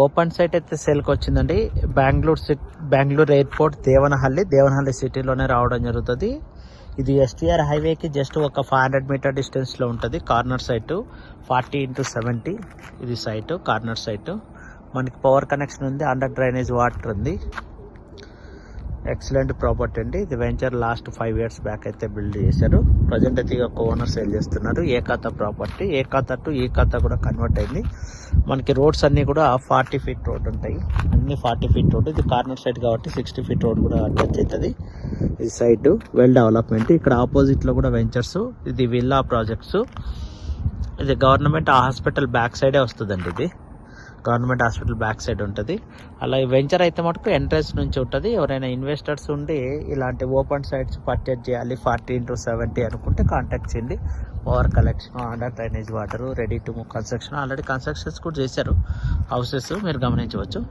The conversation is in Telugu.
ఓపెన్ సైట్ అయితే సేల్కి వచ్చిందండి. బెంగళూరు ఎయిర్పోర్ట్ దేవనహల్లి సిటీలోనే రావడం జరుగుతుంది. ఇది ఎస్టీఆర్ హైవేకి జస్ట్ ఒక 500 మీటర్ డిస్టెన్స్లో ఉంటుంది. కార్నర్ సైటు 40x70 ఇది సైటు, కార్నర్ సైటు. మనకి పవర్ కనెక్షన్ ఉంది, అండర్ డ్రైనేజ్ వాటర్ ఉంది. ఎక్సలెంట్ ప్రాపర్టీ అండి. ఇది వెంచర్ లాస్ట్ 5 years బ్యాక్ అయితే బిల్డ్ చేశారు. ప్రజెంట్ అయితే ఒక ఓనర్ సేల్ చేస్తున్నారు. ఏ ఖాతా ప్రాపర్టీ, ఏ ఖాతా టు ఈ ఖాతా కూడా కన్వర్ట్ అయింది. మనకి రోడ్స్ అన్నీ కూడా 40 feet రోడ్ ఉంటాయి, అన్ని 40 feet రోడ్. ఇది కార్నర్ సైడ్ కాబట్టి 60 feet రోడ్ కూడా టచ్ అవుతుంది. ఇది సైడ్ వెల్ డెవలప్మెంట్. ఇక్కడ ఆపోజిట్లో కూడా వెంచర్స్, ఇది విల్లా ప్రాజెక్ట్స్. ఇది గవర్నమెంట్ హాస్పిటల్ బ్యాక్ సైడే వస్తుందండి. ఇది గవర్నమెంట్ హాస్పిటల్ బ్యాక్ సైడ్ ఉంటుంది. అలాగే వెంచర్ అయితే మటుకు ఎంట్రన్స్ నుంచి ఉంటుంది. ఎవరైనా ఇన్వెస్టర్స్ ఉండి ఇలాంటి ఓపెన్ సైట్స్ పర్చేజ్ చేయాలి 40x70 అనుకుంటే కాంటాక్ట్ చేయండి. Power collection, under drainage water, ready to move construction. Already constructions కూడా చేశారు హౌసెస్, మీరు గమనించవచ్చు.